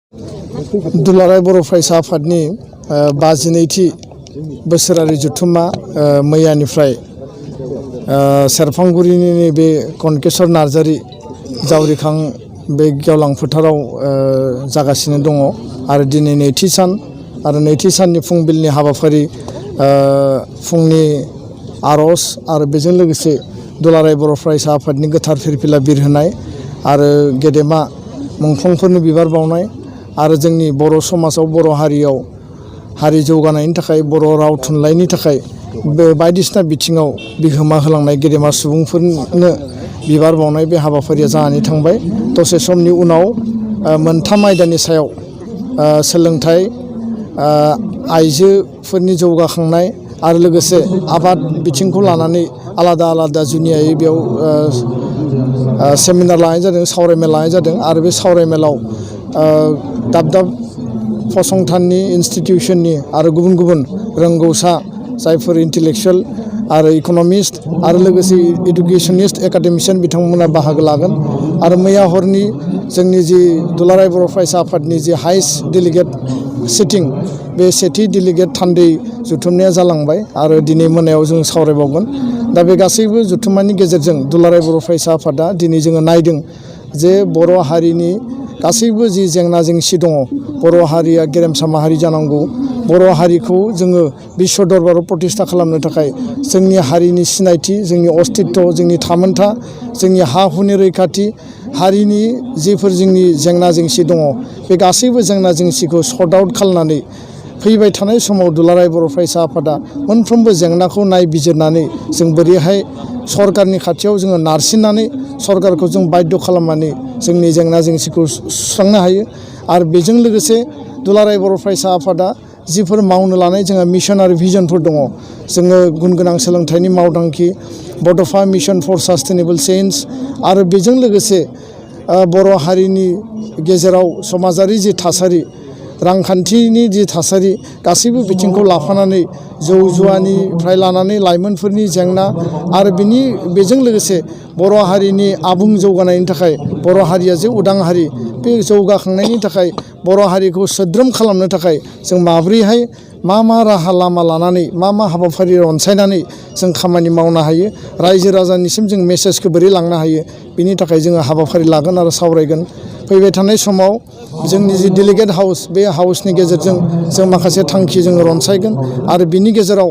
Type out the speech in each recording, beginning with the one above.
दुलाराय बर' फरायसा आफादनि 52थि बोसोरारि जथुम्मा मैयानिफ्राय सेरफांगुरिनि बे कनकेश्वर नार्जारी जावरिखां बे गेवलां फोथाराव जागासिनो दङ आरो दिनै नैथि सान आरो नैथि साननि फुंबिलिनि हाबाफारि फुंनि आर'ज आरो बेजों लोगोसे दुलाराय बर' फरायसा आफादनि गोथार फिरफिला बिरहोनाय आरो गेदेमा मुंख्लंफोरनो बिबार बावनाय आरो जोंनि बर' समाजाव बर' हारियाव हारि जौगानायनि थाखाय बर' राव थुनलाइनि थाखाय बायदिसिना बिथिङाव बिहोमा होलांनाय गेदेमा सुबुंफोरनो बिबार बावनाय बे हाबाफारिया जानानै थांबाय। दसे समनि उनाव मोनथाम आयदानि सायाव सोलोंथाइ, आइजोफोरनि जौगाखांनाय आरो लोगोसे आबाद बिथिंखौ लानानै आलादा आलादा जुनियायै बेयाव सेमिनार लानाय जादों, सावरायमेल लानाय जादों आरो बे सावरायमेलाव दाब दाब फसंथाननि इन्सटिटिउसननि आरो गुबुन गुबुन रोंगौसा जायफोर इन्टेलेक्सुयेल आरो इक'नमिस्ट आरो लोगोसे इडुकेसनिस्ट एकाडेमिशियान बिथांमोना बाहागो लागोन आरो मैया हरनि जोंनि जि दुलाराय बर' फरायसा आफादनि जि हाइस्ट डेलिगेट सिटिं बे सेथि डेलिगेट थान्दै जथुमनाया जालांबाय आरो दिनै मोनायाव जों सावरायबावगोन। दा बे गासैबो जथुम्मानि गेजेरजों दुलाराय बर' फरायसा आफादा दिनै जोङो नायदों जे बर' हारिनि गासैबो जि जेंना जेंसि दङ, बर' हारिया गेरेमसा माहारि जानांगौ, बर' हारिखौ जोङो बिश्व दरबाराव प्रतिष्ठा खालामनो थाखाय जोंनि हारिनि सिनायथि, जोंनि अस्तित्व, जोंनि थामोनथा, जोंनि हा हुनि रैखाथि, हारिनि जिफोर जोंनि जेंना जेंसि दङ बे गासैबो जेंना जेंसिखौ सर्ट आउट खालामनानै फैबाय थानाय समाव दुलाराय बर' फरायसा आफादा मोनफ्रोमबो जेंनाखौ नायबिजिरनानै जों बोरैहाय सरकारनि खाथियाव जोङो नारसिननानै सरकारखौ जों बाध्य खालामनानै जोंनि जेंना जेंसिखौ सुस्रांनो हायो। आरो बेजों लोगोसे दुलाराय बर' फरायसा आफादा जिफोर मावनो लानाय जोंहा मिशन आरो भिजनफोर दङ, जोङो गुन गोनां सोलोंथाइनि मावथांखि, बड'फा मिशन फर सास्टेनेबल चेन्ज आरो बेजों लोगोसे बर' हारिनि गेजेराव समाजारि जि थासारि, रांखान्थिनि जि थासारि गासैबो बिथिंखौ लाफानानै जौ जुवानिफ्राय लानानै लाइमोनफोरनि जेंना आरो बेजों लोगोसे बर' हारिनि आबुं जौगानायनि थाखाय बर' हारिया जे उदां हारि, बे जौगाखांनायनि थाखाय बर' हारिखौ सोद्रोम खालामनो थाखाय जों माब्रैहाय मा राहा लामा लानानै मा हाबाफारि रनसायनानै जों खामानि मावनो हायो, रायजो राजानिसिम जों मेसेजखौ बोरै लांनो हायो, बिनि थाखाय जोङो हाबाफारि लागोन आरो सावरायगोन। फैबाय थानाय समाव जोंनि जि डेलिगेट हाउस, बे हाउसनि गेजेरजों जों माखासे थांखि जोङो रनसायगोन आरो बिनि गेजेराव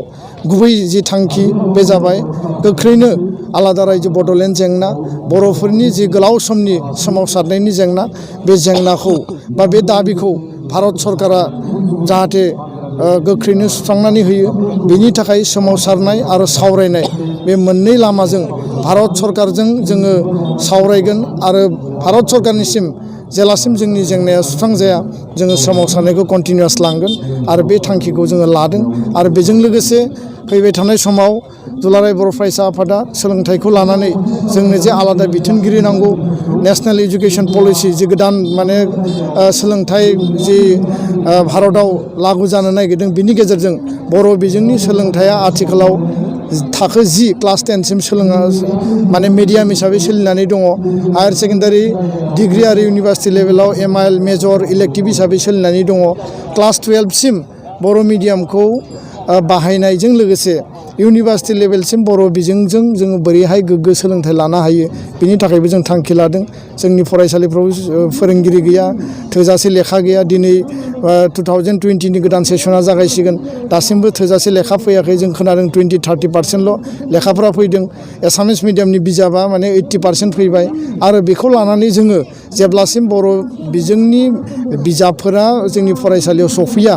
गुबै जि थांखि बे जाबाय गोख्रैनो आलादा रायजो बड'लेण्ड जेंना, बर'फोरनि जि गोलाव समनि सोमावसारनायनि जेंना, बे जेंनाखौ बा बे दाबिखौ भारत सरकारा जाहाथे गोख्रैनो सुस्रांनानै होयो, बेनि थाखाय सोमावसारनाय आरो सावरायनाय बे मोननै लामाजों भारत सरकारजों जोङो सावरायगोन आरो भारत सरकारनिसिम जेलासिम जोंनि जेंनाया सुस्रांजाया जोङो सोमावसारनायखौ कन्टिनिउआस लांगोन आरो बे थांखिखौ जोङो लादों। आरो बेजों लोगोसे फैबाय थानाय समाव दुलाराय बर' फरायसा आफादा सोलोंथाइखौ लानानै जोंनो जे आलादा बिथोनगिरि नांगौ, नेशनेल इडुकेसन पलिसि जि गोदान सोलोंथाइ जि भारताव लागु जानो नागिरदों, बिनि गेजेरजों बर' बिजोंनि सोलोंथाइया आथिखालाव थाखो 10 क्लास 10सिम मिडियाम हिसाबै सोलिनानै दङ। हायार सेकेन्डारि, डिग्री आरो इउनिभार्सिटि लेभेलाव MIL मेजर इलेक्टिभ हिसाबै सोलिनानै दङ। क्लास 12सिम बर' मिडियामखौ बाहायनायजों लोगोसे इउनिभार्सिटि लेभेलसिम बर' बिजोंजों जोङो बोरैहाय गोग्गो सोलोंथाइ लानो हायो, बिनि थाखायबो जों थांखि लादों। जोंनि फरायसालिफ्राव फोरोंगिरि गैया, थोजासे लेखा गैया। दिनै 2020नि गोदान सेसना जागायसिगोन, दासिमबो थोजासे लेखा फैयाखै। जों खोनादों 20-30%ल' लेखाफ्रा फैदों। एसामिस मिडियामनि बिजाबा 80% फैबाय आरो बेखौ लानानै जोङो जेब्लासिम बर' बिजोंनि बिजाबफोरा जोंनि फरायसालियाव सफैया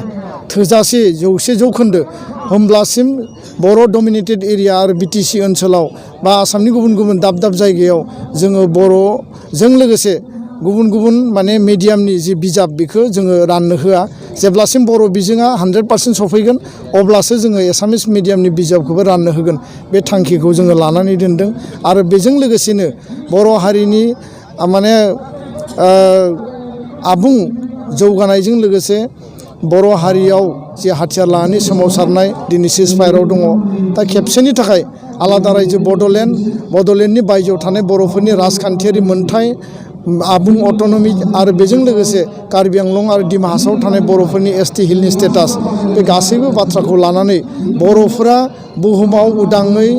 थोजासे 100% होमब्लासिम बर' डमिनेटेड एरिया आरो BTC ओनसोलाव बा आसामनि गुबुन गुबुन दाब दाब जायगायाव जोङो बर'जों लोगोसे गुबुन गुबुन मिडियामनि जि बिजाब बेखौ जोङो राननो होआ। जेब्लासिम बर' बिजोङा 100% सफैगोन अब्लासो जोङो एसामिस मिडियामनि बिजाबखौबो राननो होगोन। बे थांखिखौ जोङो लानानै दोनदों आरो बेजों लोगोसेनो बर' हारिनि आबुं जौगानायजों लोगोसे बर' हारियाव जे हाथियार लानानै सोमावसारनाय दिनै सिजफायाराव दङ। दा खेबसेनि थाखाय आलादा रायजो बड'लेण्डनि बायजोआव थानाय बर'फोरनि राजखान्थियारि मोनथाय आबुं अट'न'मिक आरो बेजों लोगोसे कार्बि आंलं आरो डिमा हासावआव थानाय बर'फोरनि एसटि हिलनि स्टेटास बे गासैबो बाथ्राखौ लानानै बर'फोरा बुहुमाव उदाङै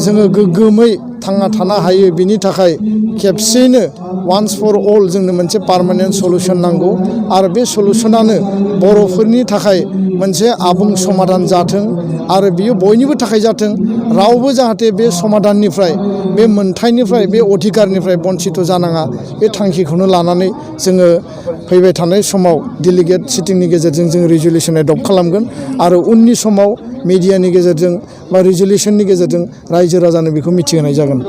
जोङो गोग्गोमै थांना थानो हायो बिनि थाखाय खेबसेयैनो वान्स फर अल जोंनो मोनसे पार्मानेन्ट सलुसन नांगौ आरो बे सलुसनानो बर'फोरनि थाखाय मोनसे आबुं समाधान जाथों आरो बियो बयनिबो थाखाय जाथों रावबो जाहाथे बे समाधाननिफ्राय बे मोनथायनिफ्राय बे अधिकारनिफ्राय बन्सित जानाङा बे थांखिखौनो लानानै जोङो फैबाय थानाय समाव डेलिगेट सिटिंनि गेजेरजों जों रिजुलेसन एडप्ट खालामगोन आरो उननि समाव मिडियानि गेजेरजों बा रिजुलेसननि गेजेरजों रायजो राजानो बेखौ मिथिहोनाय जागोन।